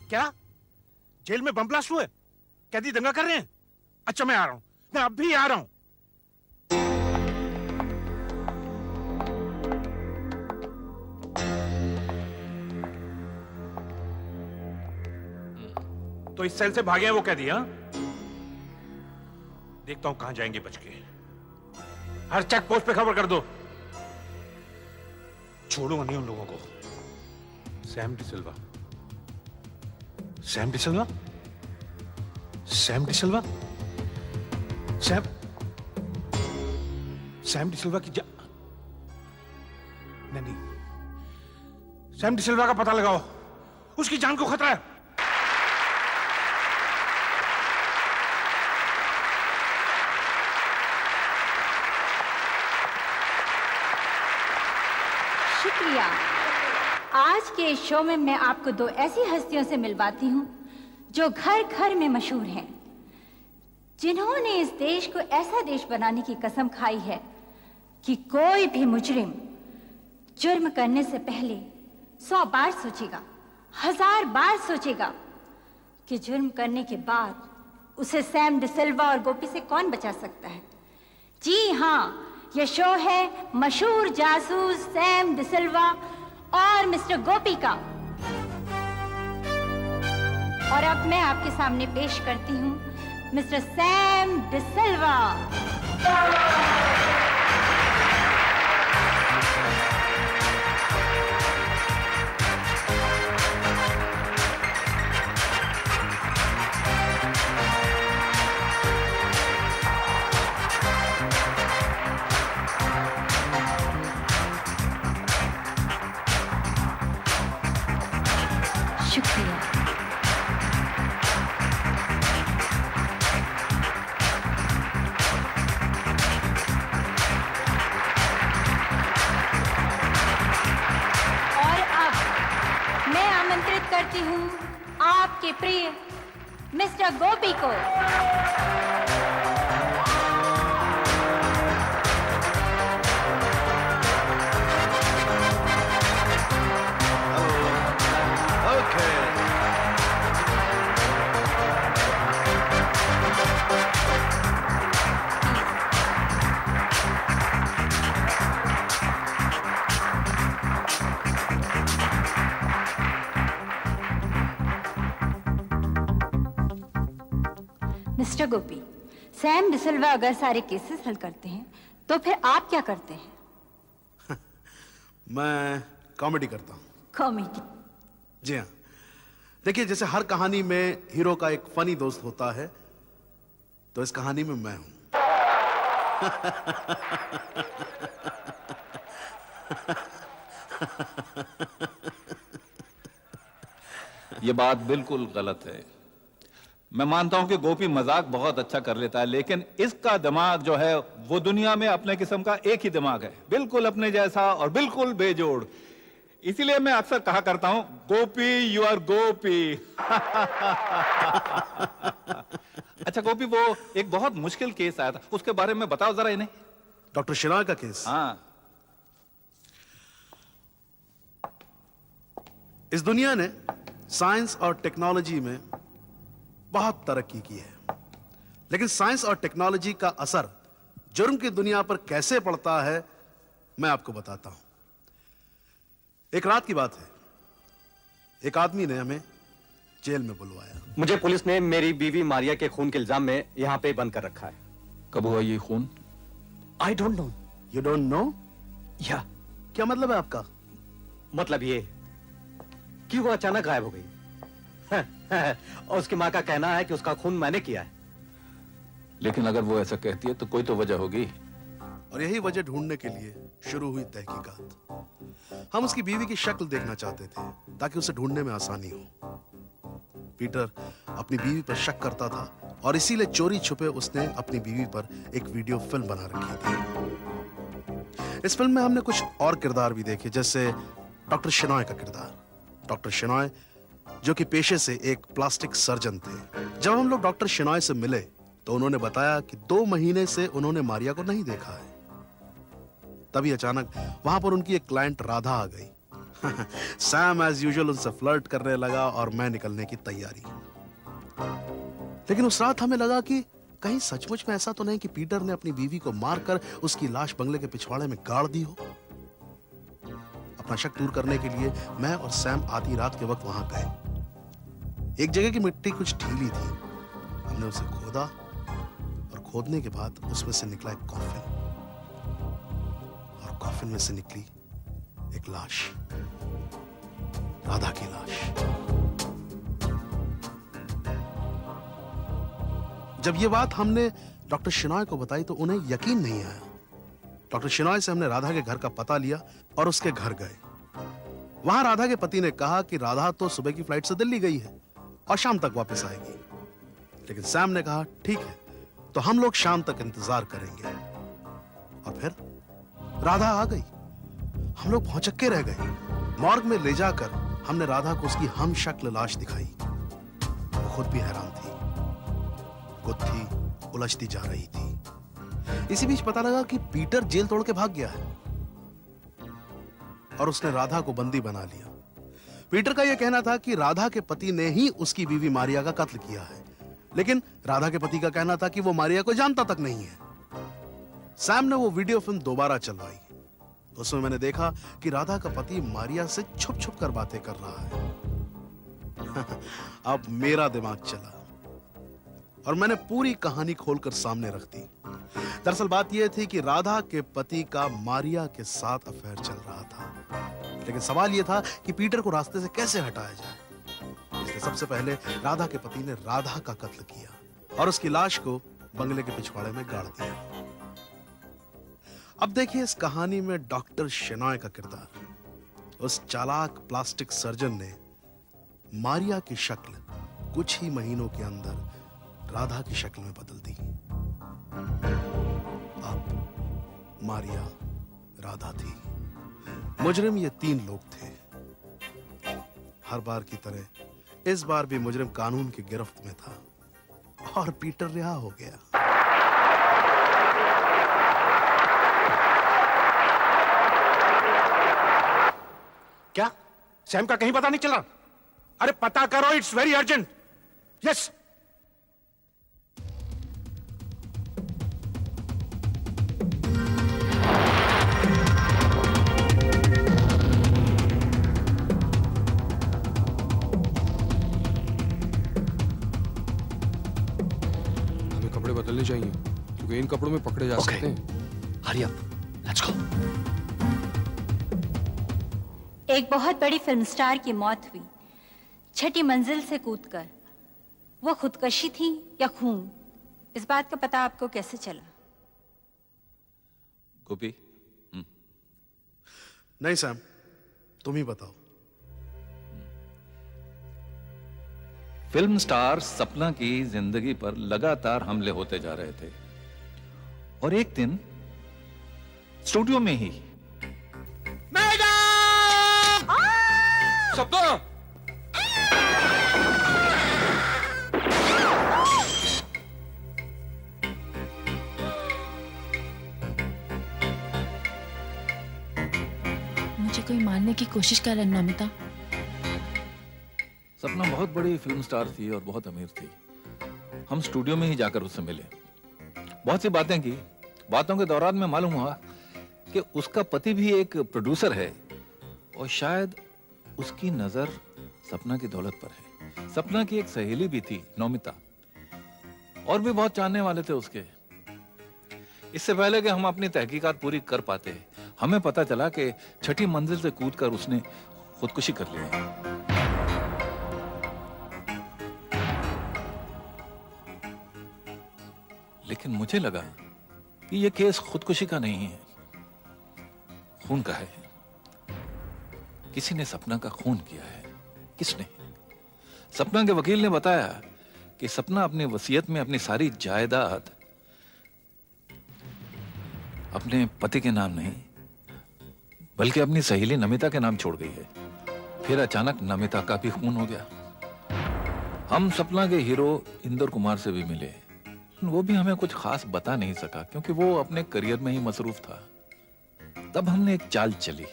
क्या जेल में bomb blast हुए? कैदी दंगा कर रहे हैं? अच्छा मैं आ रहा हूं, मैं अब भी आ रहा हूं। तो इस सेल से भागे हैं वो कैदी? हाँ, देखता हूं कहां जाएंगे बच के। हर चेक पोस्ट पे खबर कर दो। छोड़ूंगा नहीं उन लोगों को। Sam D'Silva, Sam D'Silva, Sam D'Silva, Sam D'Silva की नहीं, सैम डिसिल्वा का पता लगाओ, उसकी जान को खतरा है। शुक्रिया। आज के इस शो में मैं आपको दो ऐसी हस्तियों से मिलवाती हूँ जो घर घर में मशहूर हैं, जिन्होंने इस देश को ऐसा देश बनाने की कसम खाई है कि कोई भी मुजरिम जुर्म करने से पहले 100 बार सोचेगा, 1000 बार सोचेगा कि जुर्म करने के बाद उसे सैम डिसिल्वा और गोपी से कौन बचा सकता है। जी हाँ, ये शो है मशहूर जासूस सैम डिसिल्वा और मिस्टर गोपी का। और अब मैं आपके सामने पेश करती हूँ मिस्टर सैम डिसिल्वा। शुक्रिया। और अब मैं आमंत्रित करती हूँ आपके प्रिय मिस्टर गोपी को। मिस्टर गोपी, सैम डिसिल्वा अगर सारे केसेस हल करते हैं तो फिर आप क्या करते हैं? मैं कॉमेडी करता हूँ। कॉमेडी? जी हाँ, देखिए जैसे हर कहानी में हीरो का एक फनी दोस्त होता है, तो इस कहानी में मैं हूं। ये बात बिल्कुल गलत है। मैं मानता हूं कि गोपी मजाक बहुत अच्छा कर लेता है, लेकिन इसका दिमाग जो है वो दुनिया में अपने किस्म का एक ही दिमाग है, बिल्कुल अपने जैसा और बिल्कुल बेजोड़। इसीलिए मैं अक्सर कहा करता हूं, गोपी यू आर गोपी। अच्छा गोपी, वो एक बहुत मुश्किल केस आया था, उसके बारे में बताओ जरा इन्हें। डॉक्टर शिरार का केस? हाँ। इस दुनिया ने साइंस और टेक्नोलॉजी में बहुत तरक्की की है, लेकिन साइंस और टेक्नोलॉजी का असर जुर्म की दुनिया पर कैसे पड़ता है मैं आपको बताता हूं। एक रात की बात है, एक आदमी ने हमें जेल में बुलवाया। मुझे पुलिस ने मेरी बीवी मारिया के खून के इल्जाम में यहां पे बंद कर रखा है। कब हुआ ये खून? I don't know. You don't know? या क्या मतलब है आपका? मतलब ये कि वो अचानक गायब हो गई। और उसकी मां का कहना है कि उसका खून मैंने किया है। लेकिन अगर वो ऐसा कहती है तो कोई तो वजह होगी। और यही वजह ढूंढने के लिए शुरू हुई तहकीकात। हम उसकी बीवी की शक्ल देखना चाहते थे ताकि उसे ढूंढने में आसानी हो। पीटर अपनी बीवी पर शक करता था और इसीलिए चोरी छुपे उसने अपनी बीवी पर एक वीडियो फिल्म बना रखी थी। इस फिल्म में हमने कुछ और किरदार भी देखे, जैसे डॉक्टर शेनॉय का किरदार। डॉक्टर शेनॉय जो कि पेशे से एक प्लास्टिक सर्जन थे। जब हम लोग डॉक्टर शेनॉय से मिले तो उन्होंने बताया कि 2 महीने से उन्होंने मारिया को नहीं देखा है। तभी अचानक वहां पर उनकी एक क्लाइंट राधा आ गई। सैम एज यूजुअल उनसे फ्लर्ट करने लगा और मैं निकलने की तैयारी। लेकिन उस रात हमें लगा कि कहीं सचमुच में ऐसा तो नहीं कि पीटर ने अपनी बीवी को मारकर उसकी लाश बंगले के पिछवाड़े में गाड़ दी हो। अपना शक दूर करने के लिए मैं और सैम आधी रात के वक्त वहां गए। एक जगह की मिट्टी कुछ ढीली थी। हमने उसे खोदा और खोदने के बाद उसमें से निकला एक कॉफिन, और कॉफिन में से निकली एक लाश, राधा की लाश। जब ये बात हमने डॉक्टर शेनॉय को बताई तो उन्हें यकीन नहीं आया। डॉक्टर शेनॉय से हमने राधा के घर का पता लिया और उसके घर गए। वहां राधा के पति ने कहा कि राधा तो सुबह की फ्लाइट से दिल्ली गई है और शाम तक वापस आएगी। लेकिन सैम ने कहा ठीक है, तो हम लोग शाम तक इंतजार करेंगे। और फिर राधा आ गई। हम लोग भौचक्के रह गए। मॉर्ग में ले जाकर हमने राधा को उसकी हम शक्ल लाश दिखाई। वो खुद भी हैरान थी, गुत्थी उलझती जा रही थी। इसी बीच पता लगा कि पीटर जेल तोड़ के भाग गया है और उसने राधा को बंदी बना लिया। पीटर का यह कहना था कि राधा के पति ने ही उसकी बीवी मारिया का कत्ल किया है, लेकिन राधा के पति का कहना था कि वो मारिया को जानता तक नहीं है। सैम ने वो वीडियो फिल्म दोबारा चलवाई। उसमें मैंने देखा कि राधा का पति मारिया से छुप छुप कर बातें कर रहा है। अब मेरा दिमाग चला और मैंने पूरी कहानी खोलकर सामने रख दी। दरअसल बात यह थी कि राधा के पति का मारिया के साथ अफेयर चल रहा था, लेकिन सवाल यह था कि पीटर को रास्ते से कैसे हटाया जाए। इसलिए सबसे पहले राधा के पति ने राधा का कत्ल किया और उसकी लाश को बंगले के पिछवाड़े में गाड़ दिया। अब देखिए इस कहानी में डॉक्टर शेनॉय का किरदार। उस चालाक प्लास्टिक सर्जन ने मारिया की शक्ल कुछ ही महीनों के अंदर राधा की शक्ल में बदल दी। अब मारिया राधा थी, मुजरिम ये 3 लोग थे। हर बार की तरह इस बार भी मुजरिम कानून की गिरफ्त में था और पीटर रिहा हो गया। क्या सैम का कहीं पता नहीं चला? अरे पता करो, इट्स वेरी अर्जेंट। यस। हमें कपड़े बदलने चाहिए क्योंकि इन कपड़ों में पकड़े जा सकते हैं। Hurry up, let's go. एक बहुत बड़ी फिल्म स्टार की मौत हुई 6ठी मंजिल से कूदकर। वो खुदकशी थी या खून, इस बात का पता आपको कैसे चला? गोपी, नहीं सैम, तुम ही बताओ। फिल्म स्टार सपना की जिंदगी पर लगातार हमले होते जा रहे थे और एक दिन स्टूडियो में ही सपना! मुझे कोई मारने की कोशिश कर रहा है नमिता। सपना बहुत बड़ी फिल्म स्टार थी और बहुत अमीर थी। हम स्टूडियो में ही जाकर उससे मिले, बहुत सी बातें की। बातों के दौरान में मालूम हुआ कि उसका पति भी एक प्रोड्यूसर है और शायद उसकी नजर सपना की दौलत पर है। सपना की एक सहेली भी थी, नौमिता, और भी बहुत चाहने वाले थे उसके। इससे पहले कि हम अपनी तहकीकात पूरी कर पाते, हमें पता चला कि 6ठी मंजिल से कूदकर उसने खुदकुशी कर ली है। लेकिन मुझे लगा कि यह केस खुदकुशी का नहीं है, खून का है। किसी ने सपना का खून किया है। किसने? सपना के वकील ने बताया कि सपना अपनी वसीयत में अपनी सारी जायदाद अपने पति के नाम नहीं, बल्कि अपनी सहेली नमिता के नाम छोड़ गई है। फिर अचानक नमिता का भी खून हो गया। हम सपना के हीरो इंदर कुमार से भी मिले, वो भी हमें कुछ खास बता नहीं सका क्योंकि वो अपने करियर में ही मसरूफ था। तब हमने एक चाल चली।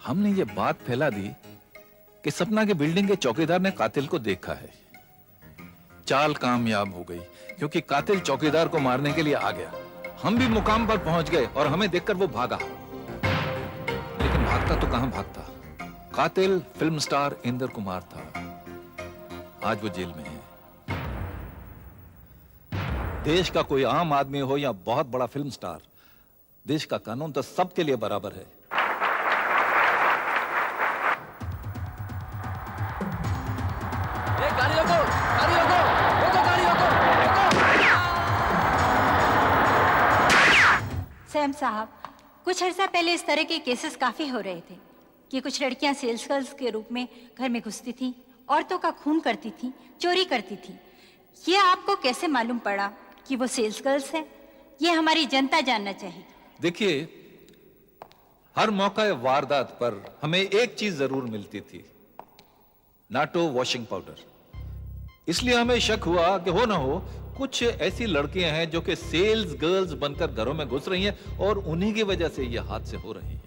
हमने ये बात फैला दी कि सपना के बिल्डिंग के चौकीदार ने कातिल को देखा है। चाल कामयाब हो गई क्योंकि कातिल चौकीदार को मारने के लिए आ गया। हम भी मुकाम पर पहुंच गए और हमें देखकर वो भागा, लेकिन भागता तो कहां भागता। कातिल फिल्म स्टार इंदर कुमार था। आज वो जेल में है। देश का कोई आम आदमी हो या बहुत बड़ा फिल्म स्टार, देश का कानून तो सबके लिए बराबर है। गाड़ी रोको, गाड़ी रोको, रोको गाड़ी रोको, रोको। सैम साहब, कुछ अर्सा पहले इस तरह के केसेस काफी हो रहे थे कि कुछ लड़कियां सेल्स गर्ल्स के रूप में घर में घुसती थीं, औरतों का खून करती थीं, चोरी करती थीं। ये आपको कैसे मालूम पड़ा कि वो सेल्स गर्ल्स हैं? ये हमारी जनता जानना चाहिए। देखिए, हर मौका वारदात पर हमें एक चीज जरूर मिलती थी, नाटो वॉशिंग पाउडर। इसलिए हमें शक हुआ कि हो ना हो कुछ ऐसी लड़कियां हैं जो कि सेल्स गर्ल्स बनकर घरों में घुस रही हैं और उन्हीं की वजह से ये हादसे हो रहे हैं।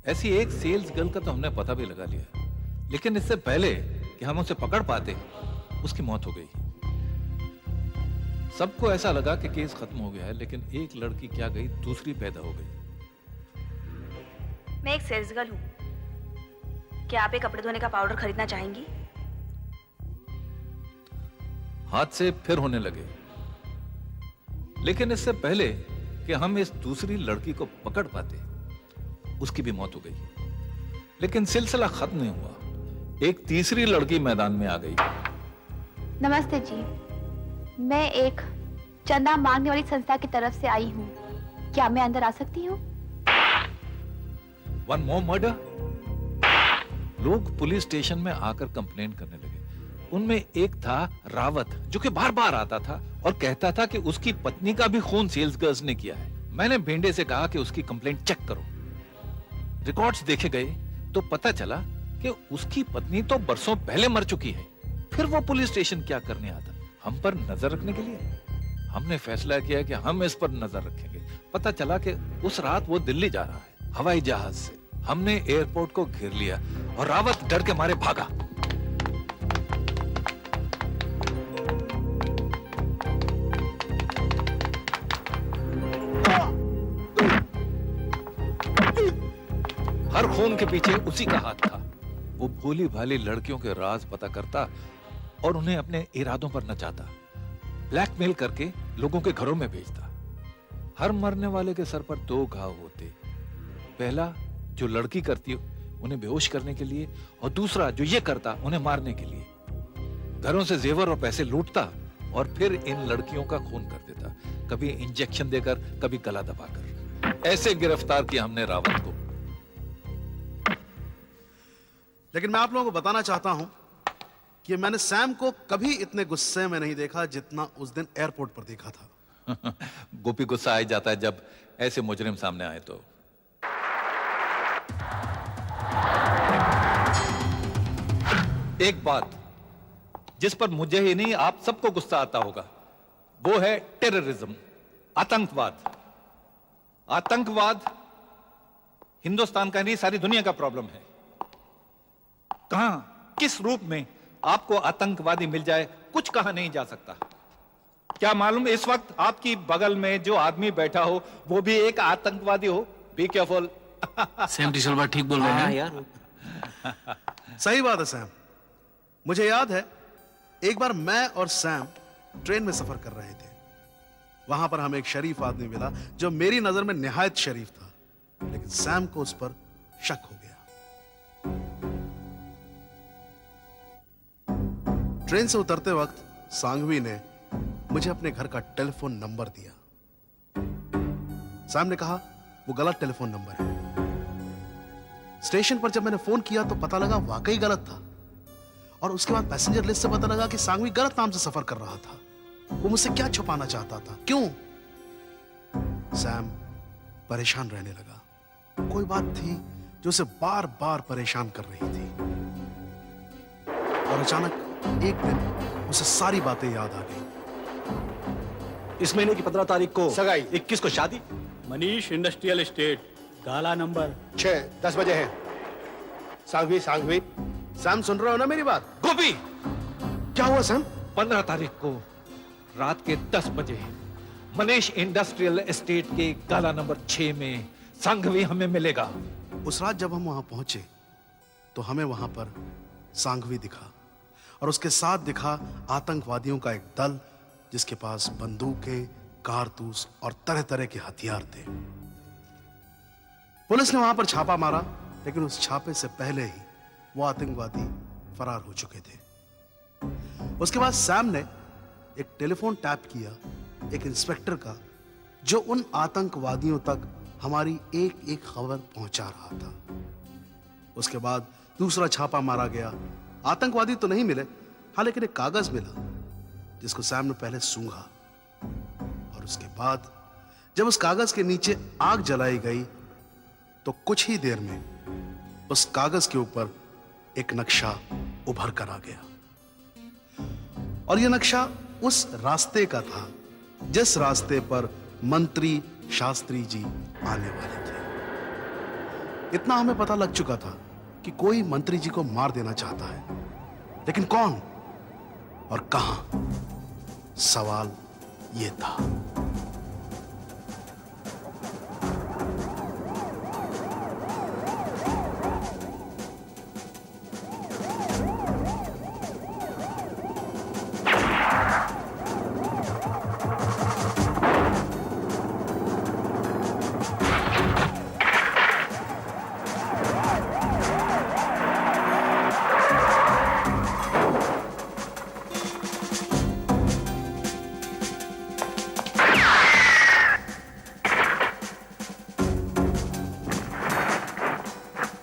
ऐसी एक सेल्स गर्ल का तो हमने पता भी लगा लिया, लेकिन इससे पहले कि हम उसे पकड़ पाते उसकी मौत हो गई। सबको ऐसा लगा कि केस खत्म हो गया है, लेकिन एक लड़की क्या गई, दूसरी पैदा हो गई। मैं एक सेल्स गर्ल हूँ। क्या आप एक कपड़े धोने का पाउडर खरीदना चाहेंगी? हादसे फिर होने लगे, लेकिन इससे पहले कि हम इस दूसरी लड़की को पकड़ पाते उसकी भी मौत हो गई। लेकिन सिलसिला खत्म नहीं हुआ, एक तीसरी लड़की मैदान में आ गई। नमस्ते जी, मैं एक चंदा मांगने वाली संस्था की तरफ से आई हूँ। क्या मैं अंदर आ सकती हूँ? One more murder. लोग पुलिस स्टेशन में आकर कंप्लेंट करने लगे। उनमें एक था रावत, जो कि बार बार आता था और कहता था कि उसकी पत्नी का भी खून सेल्स गर्ल्स ने किया है। मैंने भेंडे से कहा कि उसकी कंप्लेंट चेक करो। रिकॉर्ड्स देखे गए तो पता चला कि उसकी पत्नी तो बरसों पहले मर चुकी है। फिर वो पुलिस स्टेशन क्या करने आता? हम पर नजर रखने के लिए। हमने फैसला किया कि हम इस पर नजर रखेंगे। पता चला कि उस रात वो दिल्ली जा रहा है हवाई जहाज से। हमने एयरपोर्ट को घेर लिया और रावत डर के मारे भागा। हर खून के पीछे उसी का हाथ था। वो भोली भाली लड़कियों के राज पता करता और उन्हें अपने इरादों पर नचाता, ब्लैकमेल करके लोगों के घरों में भेजता। हर मरने वाले के सर पर 2 घाव होते। पहला जो लड़की करती उन्हें बेहोश करने के लिए, और दूसरा जो ये करता उन्हें मारने के लिए। घरों से जेवर और पैसे लूटता और फिर इन लड़कियों का खून कर देता, कभी इंजेक्शन देकर, कभी गला दबाकर। ऐसे गिरफ्तार किया हमने रावत को। लेकिन मैं आप लोगों को बताना चाहता हूं कि मैंने सैम को कभी इतने गुस्से में नहीं देखा जितना उस दिन एयरपोर्ट पर देखा था। गोपी गुस्सा आ जाता है जब ऐसे मुजरिम सामने आए तो। एक बात जिस पर मुझे ही नहीं आप सबको गुस्सा आता होगा, वो है टेररिज्म, आतंकवाद। आतंकवाद हिंदुस्तान का नहीं, सारी दुनिया का प्रॉब्लम है। कहां, किस रूप में आपको आतंकवादी मिल जाए, कुछ कहा नहीं जा सकता। क्या मालूम इस वक्त आपकी बगल में जो आदमी बैठा हो वो भी एक आतंकवादी हो। Be careful. सैम टीसलवा ठीक बोल रहे हैं यार। सही बात है सैम। मुझे याद है एक बार मैं और सैम ट्रेन में सफर कर रहे थे। वहां पर हमें एक शरीफ आदमी मिला जो मेरी नजर में निहायत शरीफ था, लेकिन सैम को उस पर शक हो गया। ट्रेन से उतरते वक्त सांघवी ने मुझे अपने घर का टेलीफोन नंबर दिया। सैम ने कहा वो गलत टेलीफोन नंबर है। स्टेशन पर जब मैंने फोन किया तो पता लगा वाकई गलत था, और उसके बाद पैसेंजर लिस्ट से पता लगा कि सांघवी गलत नाम से सफर कर रहा था। वो मुझसे क्या छुपाना चाहता था, क्यों? सैम परेशान रहने लगा। कोई बात थी जो उसे बार बार परेशान कर रही थी। और अचानक एक दिन उसे सारी बातें याद आ गई। इस महीने की 15 तारीख को सगाई। 21 को शादी। मनीष इंडस्ट्रियल एस्टेट, गाला नंबर 6-10 बजे है। सांघवी सांघवी। सैम, सुन रहे हो ना मेरी बात? गोपी, क्या हुआ सैम? 15 तारीख को रात के 10 बजे मनीष इंडस्ट्रियल एस्टेट के गाला नंबर 6 में सांघवी हमें मिलेगा। उस रात जब हम वहां पहुंचे तो हमें वहां पर सांघवी दिखा और उसके साथ दिखा आतंकवादियों का एक दल जिसके पास बंदूकें, कारतूस और तरह तरह के हथियार थे। पुलिस ने वहां पर छापा मारा, लेकिन उस छापे से पहले ही वो आतंकवादी फरार हो चुके थे। उसके बाद सैम ने एक टेलीफोन टैप किया एक इंस्पेक्टर का, जो उन आतंकवादियों तक हमारी एक एक खबर पहुंचा रहा था। उसके बाद दूसरा छापा मारा गया। आतंकवादी तो नहीं मिले, हाँ, लेकिन एक कागज मिला जिसको सैम ने पहले सूंघा। और उसके बाद जब उस कागज के नीचे आग जलाई गई तो कुछ ही देर में उस कागज के ऊपर एक नक्शा उभर कर आ गया। और यह नक्शा उस रास्ते का था जिस रास्ते पर मंत्री शास्त्री जी आने वाले थे। इतना हमें पता लग चुका था कि कोई मंत्री जी को मार देना चाहता है, लेकिन कौन और कहां, सवाल यह था।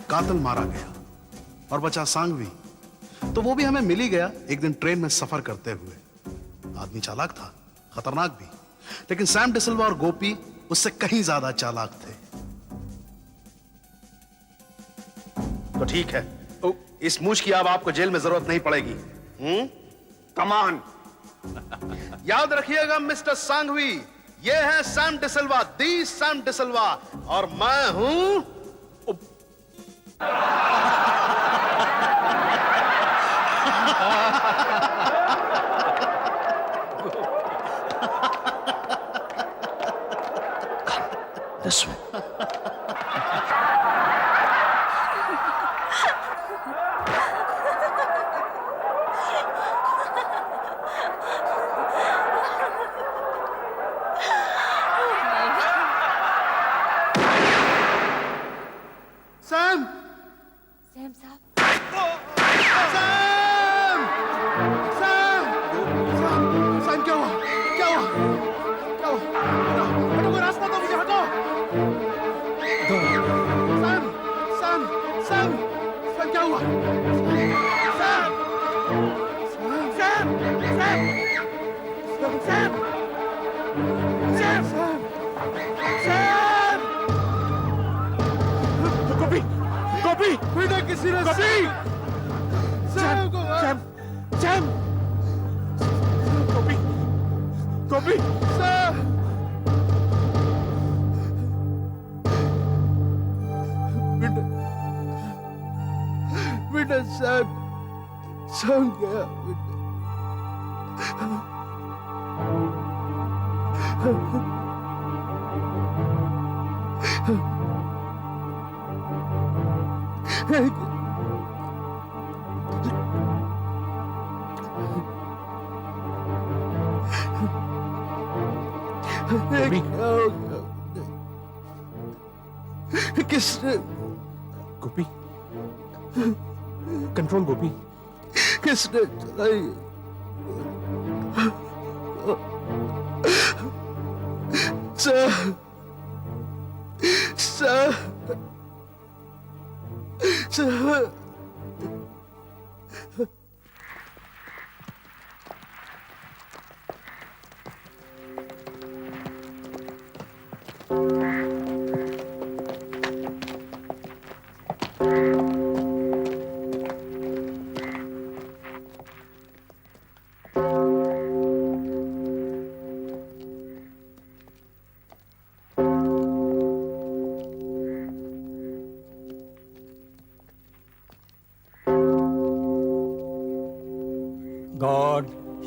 कातिल मारा गया और बचा सांघवी, तो वो भी हमें मिल ही गया एक दिन ट्रेन में सफर करते हुए। आदमी चालाक था, खतरनाक भी, लेकिन सैम डिसिल्वा और गोपी उससे कहीं ज्यादा चालाक थे। तो ठीक है, इस मूछ की अब आपको जेल में जरूरत नहीं पड़ेगी। कमान। याद रखिएगा मिस्टर सांघवी, ये है सैम डिसिल्वा, दी सैम डिसिल्वा, और मैं हूं This way. सैम। सैम साहब, सैम! सैम! सैम, क्या हुआ? क्या हुआ? क्या हुआ? हटो, हटो, कोई रास्ता दो मुझे, हटो! सैम! सैम! सैम! सैम, क्या हुआ? Sam! Sam! Sam! Sam! Sam! Sam! Gopi, Gopi, बेटा, किसी ने गोपी! सैम को Sam, Sam, Gopi, Gopi, Sam! बेटा, बेटा, सैम, सैम गया बेटा। किसने? गोपी, कंट्रोल गोपी, किसने चलाई? Sir, sir, sir.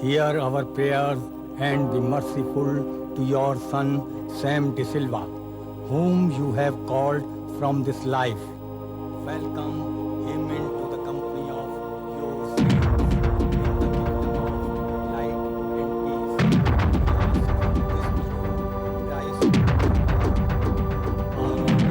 hear our prayers and be merciful to your son Sam De Silva, whom you have called from this life. Welcome him into the company of your saints in the kingdom of light and peace. Christ. Amen.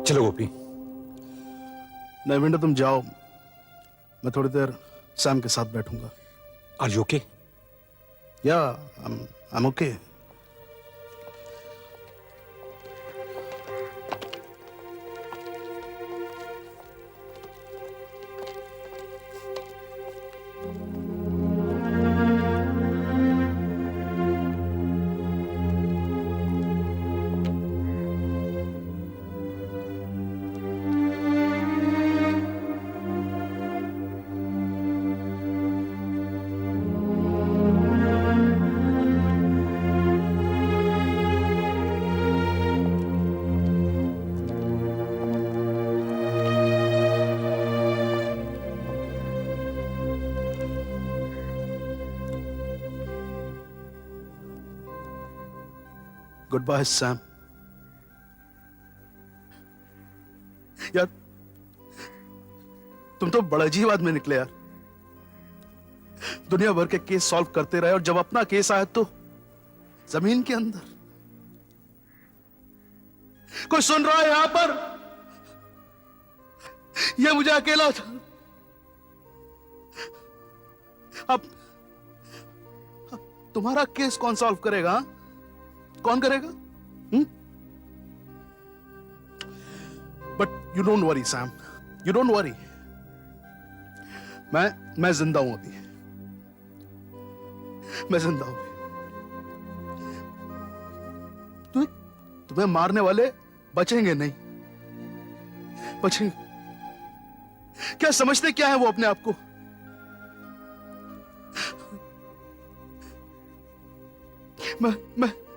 चलो गोपी। नहीं window, तुम जाओ, मैं थोड़ी देर Sam के साथ बैठूंगा। Are you okay? या I am okay. Good bye Sam. यार तुम तो बड़ा अजीब आदमी निकले यार। दुनिया भर के केस सॉल्व करते रहे और जब अपना केस आया तो जमीन के अंदर। कोई सुन रहा है यहां पर? यह मुझे अकेला था। अब तुम्हारा केस कौन सॉल्व करेगा? हा? कौन करेगा? But you don't worry Sam, you don't worry. मैं जिंदा हूं अभी, मैं जिंदा हूं। तुम्हें मारने वाले बचेंगे नहीं, बचेंगे। क्या समझते क्या है वो अपने आप को?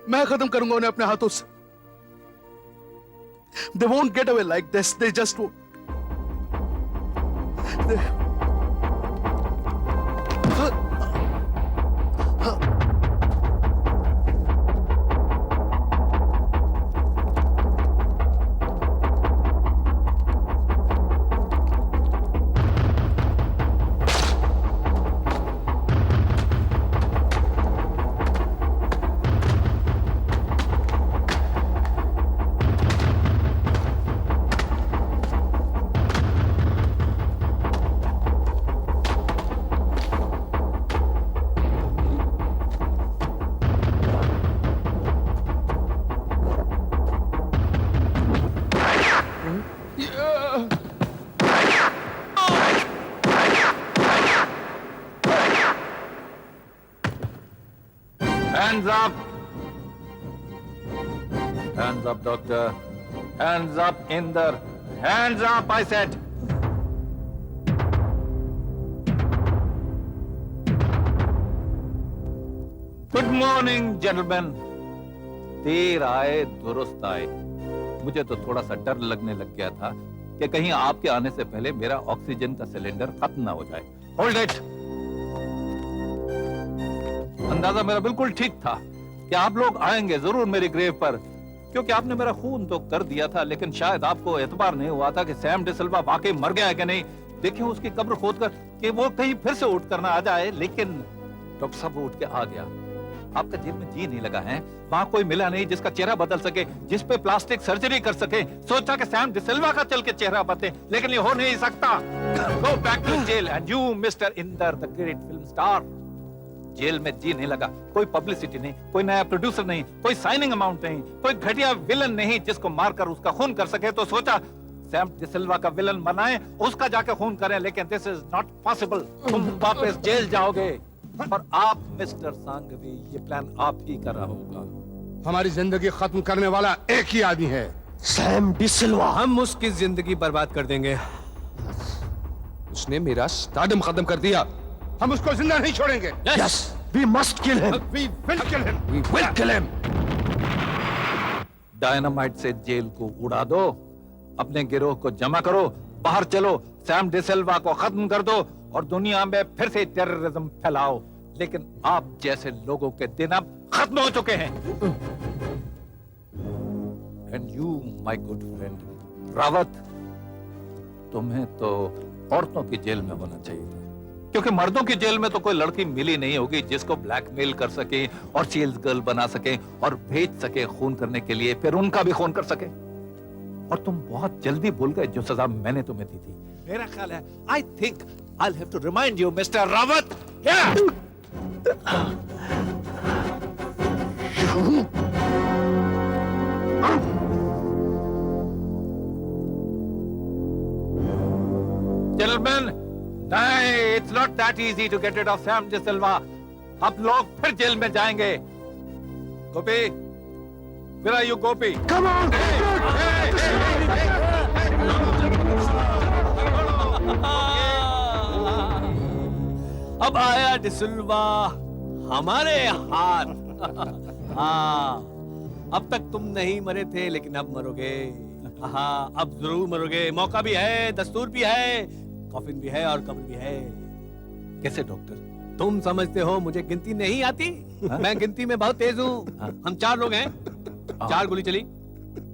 मैं खत्म करूंगा उन्हें अपने हाथों से। They won't get away like this. They just won't. Hands up! Hands up, doctor. Hands up, Inder. Hands up, I said. Good morning, gentlemen. देर आए दुरुस्त आए। मुझे तो थोड़ा सा डर लगने लग गया था कि कहीं आपके आने से पहले मेरा ऑक्सीजन का सिलेंडर खत्म ना हो जाए। Hold it. अंदाजा मेरा बिल्कुल ठीक था कि आप लोग आएंगे जरूर मेरी ग्रेव पर क्योंकि आपने मेरा खून तो कर दिया था, लेकिन शायद आपको एतबार नहीं हुआ था कि सैम डिसिल्वा वाकई मर गया है कि नहीं। देखिए उसकी कब्र खोदकर कि वो कहीं फिर से उठ कर ना आ जाए, लेकिन डॉक्टर साहब वो उठ के आ गया। आपका जेल में जी नहीं लगा है, वहां कोई मिला नहीं जिसका चेहरा बदल सके, जिस पे प्लास्टिक सर्जरी कर सके। सोचा कि सैम डिसिल्वा का चल के चेहरा बदले, लेकिन ये हो नहीं सकता। Go back to jail and you mister Inder the great film star, jail में जी नहीं लगा, कोई पब्लिसिटी नहीं, कोई नया प्रोड्यूसर नहीं, कोई साइनिंग अमाउंट नहीं, कोई घटिया विलन नहीं जिसको मारकर उसका खून कर सके। तो सोचा सैम डिसिल्वा का विलन बनाएं, उसका जाके खून करें, लेकिन दिस इज नॉट पॉसिबल। तुम वापस जेल जाओगे और आप मिस्टर सांघवी ये प्लान आप ही कर रहा होगा। हमारी जिंदगी खत्म करने वाला एक ही आदमी है, सैम डिसिल्वा। हम उसकी जिंदगी बर्बाद कर देंगे। उसने मेरा स्टारडम खत्म कर दिया, हम उसको जिंदा नहीं छोड़ेंगे। Yes, we must kill him. We will kill him. We will kill him. Dynamite से जेल को उड़ा दो, अपने गिरोह को जमा करो, बाहर चलो, सैम डिसिल्वा को खत्म कर दो और दुनिया में फिर से टेररिज्म फैलाओ। लेकिन आप जैसे लोगों के दिन अब खत्म हो चुके हैं। And you my good friend Rawat, तुम्हें तो औरतों की जेल में होना चाहिए था, क्योंकि मर्दों की जेल में तो कोई लड़की मिली नहीं होगी जिसको ब्लैकमेल कर सके और सेल्स गर्ल बना सके और भेज सके खून करने के लिए, फिर उनका भी खून कर सके। और तुम बहुत जल्दी भूल गए जो सजा मैंने तुम्हें दी थी। मेरा ख्याल है I think I have to remind you mister Rawat. Gentlemen, नहीं, it's not that easy to get rid of Sam De Silva. अब लोग फिर जेल में जाएंगे। गोपी, where are you, Gopi? Come on! अब आया डिसिल्वा हमारे हाथ। हाँ, अब तक तुम नहीं मरे थे, लेकिन अब मरोगे। हाँ, अब जरूर मरोगे। मौका भी है, दस्तूर भी है, कॉफिन भी है और कब्र भी है। कैसे डॉक्टर? तुम समझते हो मुझे गिनती नहीं आती? मैं गिनती में बहुत तेज हूँ। हम 4 लोग हैं, 4 गोली चली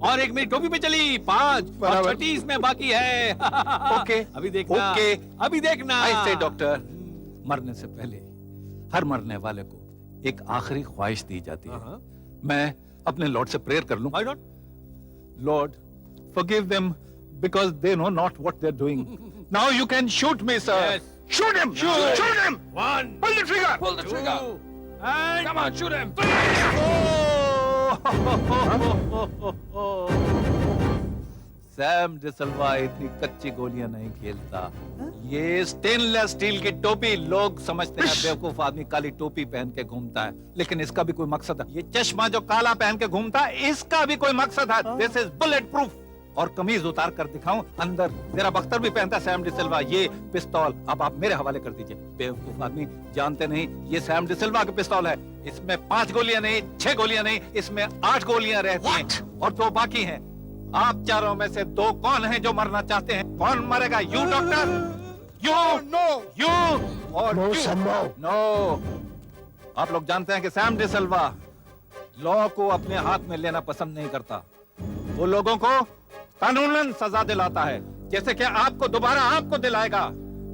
और एक मेरी टोपी पे चली, 5 और छठी इसमें बाकी है। ओके, अभी देखना, ओके, अभी देखना। ऐसे डॉक्टर, मरने से पहले हर मरने वाले को एक आखिरी ख्वाहिश दी जाती है। मैं अपने लॉर्ड से प्रेयर कर लूं? Why not? Lord, forgive them because they know not what they're doing. Now you can shoot me, sir. Yes. Shoot him! Shoot him! 1, Pull the trigger! pull the trigger. And come on, shoot him. Sam D'Silva इतनी कच्ची गोलियां नहीं खेलता। ये stainless steel की टोपी, लोग समझते हैं बेवकूफ आदमी काली टोपी पहन के घूमता है, लेकिन इसका भी कोई मकसद है। ये चश्मा जो काला पहन के घूमता है, इसका भी कोई मकसद है। This is bullet proof. और कमीज उतार कर दिखाऊं, अंदर मेरा बख्तर भी पहनता है सैम डिसिल्वा। ये पिस्तौल अब आप मेरे हवाले कर दीजिए। बेवकूफ आदमी, जानते नहीं ये सैम डिसिल्वा का पिस्तौल है। इसमें 5 गोलियां नहीं, 6 गोलियां नहीं, इसमें 8 गोलियां रहती हैं और 2 बाकी हैं। आप चारों में से 2 कौन हैं जो मरना चाहते हैं? कौन मरेगा? You doctor, you, no, you और नो। आप लोग जानते हैं कि सैम डिसिल्वा लॉ को अपने हाथ में लेना पसंद नहीं करता। वो लोगों को कानूनन सजा दिलाता है, जैसे कि आपको दोबारा आपको दिलाएगा।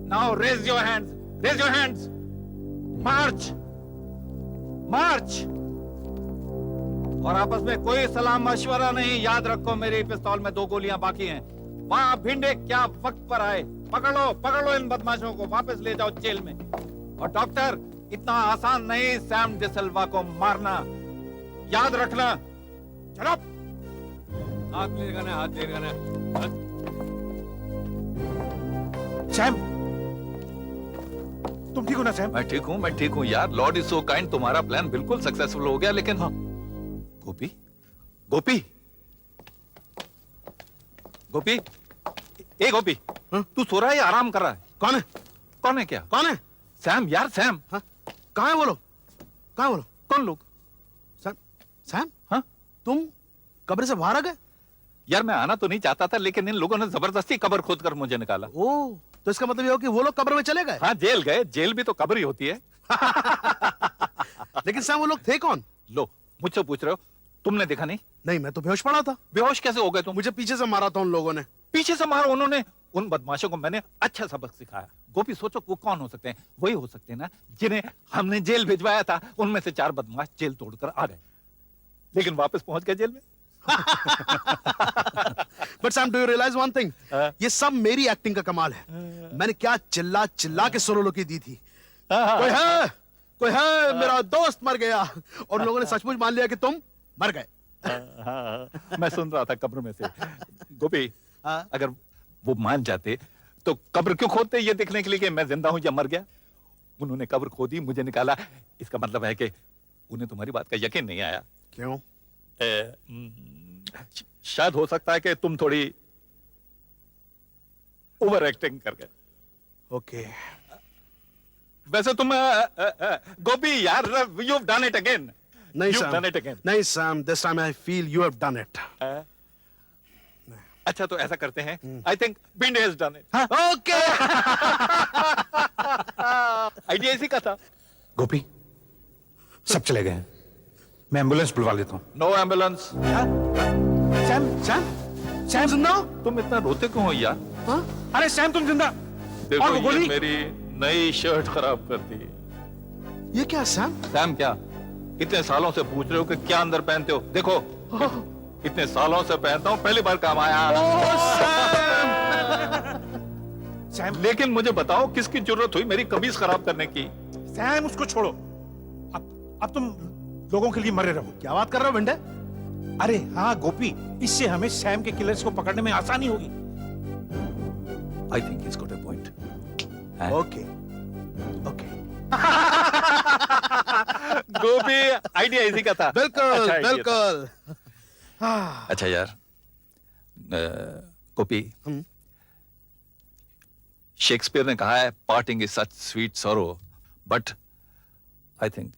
Now raise your hands, raise your hands, march, march. और आपस में कोई सलाम मशवरा नहीं। याद रखो मेरी पिस्तौल में 2 गोलियां बाकी हैं। वहां भिंडे क्या वक्त पर आए। पकड़ लो इन बदमाशों को, वापस ले जाओ जेल में। और डॉक्टर, इतना आसान नहीं सैम डिसिल्वा को मारना, याद रखना। चलो, हाथ ले लगाना, हाथ ले लगाना। सैम, तुम ठीक हो ना सैम? मैं ठीक हूँ यार। Lord is so kind. तुम्हारा प्लान बिल्कुल सक्सेसफुल हो गया, लेकिन हाँ। गोपी, गोपी, गोपी, ए गोपी, तू सो रहा है या आराम कर रहा है? कौन है? कौन है? क्या कौन है? सैम यार, सैम। हाँ? कहाँ है वो लोग? कहाँ है वो लोग? कौन लोग? सैम, सैम, हाँ? तुम कब्र से बाहर आ गए? यार मैं आना तो नहीं चाहता था, लेकिन इन लोगों ने जबरदस्ती कब्र खोद कर मुझे निकाला। ओह, तो इसका मतलब ये हो कि वो लोग कब्र में चले गए? हाँ, जेल गए। जेल भी तो कब्र ही होती है। लेकिन सैम, वो लोग थे कौन? लो, मुझसे पूछ रहे हो? तुमने देखा नहीं? नहीं, मैं तो बेहोश पड़ा था। बेहोश कैसे हो गए तुम? मुझे पीछे से मारा था उन लोगों ने। पीछे से मारा उन्होंने? उन बदमाशों को मैंने अच्छा सबक सिखाया। गोपी सोचो वो कौन हो सकते हैं? वही हो सकते हैं ना जिन्हें हमने जेल भिजवाया था। उनमें से 4 बदमाश जेल तोड़कर आ गए, लेकिन वापस पहुंच गए जेल में। But Sam, do you realize one thing? ये सब मेरी एक्टिंग का कमाल है। मैंने क्या चिल्ला चिल्ला के सोलोलोकी दी थी। कोई है, कोई है, मेरा दोस्त मर गया, और लोगों ने सचमुच मान लिया कि तुम मर गए। मैं सुन रहा था कब्र में से। गोपी, अगर वो मान जाते तो कब्र क्यों खोदते ये देखने के लिए कि मैं जिंदा हूं या मर गया? उन्होंने कब्र खोदी, मुझे निकाला। इसका मतलब है कि उन्हें तुम्हारी बात का यकीन नहीं आया। क्यों? शायद हो सकता है कि तुम थोड़ी ओवर एक्टिंग कर गए। ओके। वैसे तुम गोपी यार, you have done it again. नहीं You've Sam, done it again. नहीं Sam, this time I feel you have done it. अच्छा तो ऐसा करते हैं, I think Bhinde has done it. Okay. Idea इसी का था। गोपी, सब चले गए हैं। मैं एम्बुलेंस बुलवा लेता हूँ। No ambulance. Sam, Sam, Sam जिंदा हो? तुम इतना रोते क्यों हो यार? अरे सैम, तुम जिंदा? देखो और वो ये गोली? मेरी नई शर्ट खराब कर दी। ये क्या सैम? सैम क्या? इतने सालों से पूछ रहे हो कि क्या अंदर पहनते हो? देखो, इतने सालों से पहनता हूँ, पहली बार काम आया। सैम, लेकिन मुझे बताओ किसकी जरूरत हुई मेरी कमीज खराब करने की? सैम, उसको छोड़ो। अब तुम लोगों के लिए मरे रहो। क्या बात कर रहे हो भिंडे? अरे हाँ गोपी, इससे हमें सैम के किलर्स को पकड़ने में आसानी होगी। I think is got a point. Okay, okay. Gopi, idea इसी का था। बिल्कुल, अच्छा idea था। बिल्कुल। अच्छा यार, गोपी, शेक्सपियर ने कहा है parting is such sweet sorrow, but I think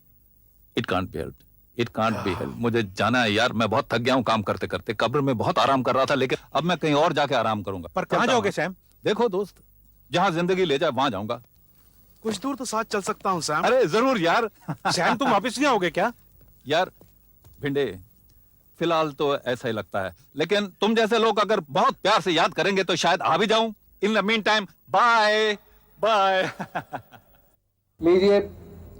it can't be helped. It can't be help. मुझे जाना है यार, मैं बहुत थक गया हूं काम करते करते। कब्र में बहुत आराम कर रहा था, लेकिन अब मैं कहीं और जाके आराम करूंगा। पर कहाँ जाओगे सैम? देखो दोस्त, जहां जिंदगी ले जाए वहां जाऊंगा। कुछ दूर तो साथ चल सकता हूँ सैम। अरे जरूर यार। सैम, तुम वापस नहीं आओगे क्या? यार भिंडे, फिलहाल तो ऐसा ही लगता है, लेकिन तुम जैसे लोग अगर बहुत प्यार से याद करेंगे तो शायद आ भी जाऊं। In the meantime, bye bye. लीजिए,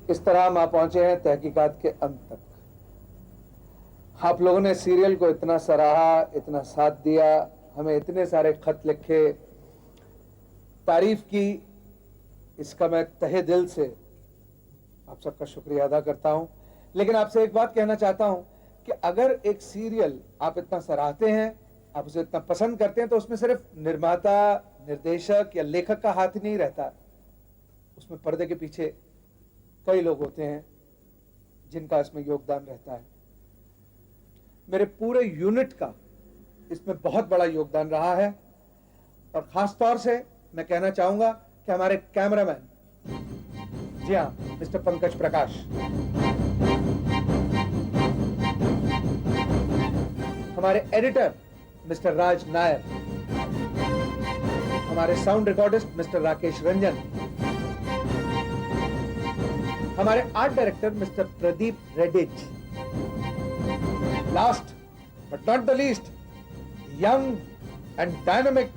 इस तरह हम पहुंचे हैं तहकीकात के अंत तक। आप लोगों ने सीरियल को इतना सराहा, इतना साथ दिया, हमें इतने सारे खत लिखे, तारीफ की, इसका मैं तहे दिल से आप सबका शुक्रिया अदा करता हूं। लेकिन आपसे एक बात कहना चाहता हूं कि अगर एक सीरियल आप इतना सराहते हैं, आप उसे इतना पसंद करते हैं, तो उसमें सिर्फ निर्माता, निर्देशक या लेखक का हाथ ही नहीं रहता। उसमें पर्दे के पीछे कई लोग होते हैं जिनका इसमें योगदान रहता है। मेरे पूरे यूनिट का इसमें बहुत बड़ा योगदान रहा है, और खास तौर से मैं कहना चाहूंगा कि हमारे कैमरामैन, जी हाँ, मिस्टर पंकज प्रकाश, हमारे एडिटर मिस्टर राज नायर, हमारे sound recordist mister Rakesh Ranjan, हमारे art director mister Pradeep Reddys, last but not the least, young and dynamic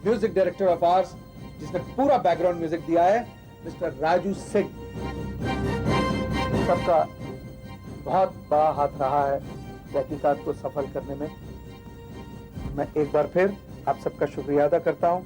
music director of ours, जिसने पूरा बैकग्राउंड म्यूजिक दिया है, मिस्टर राजू सिंह। सबका बहुत बड़ा हाथ रहा है तहकीकात को सफल करने में। मैं एक बार फिर आप सबका शुक्रिया अदा करता हूं।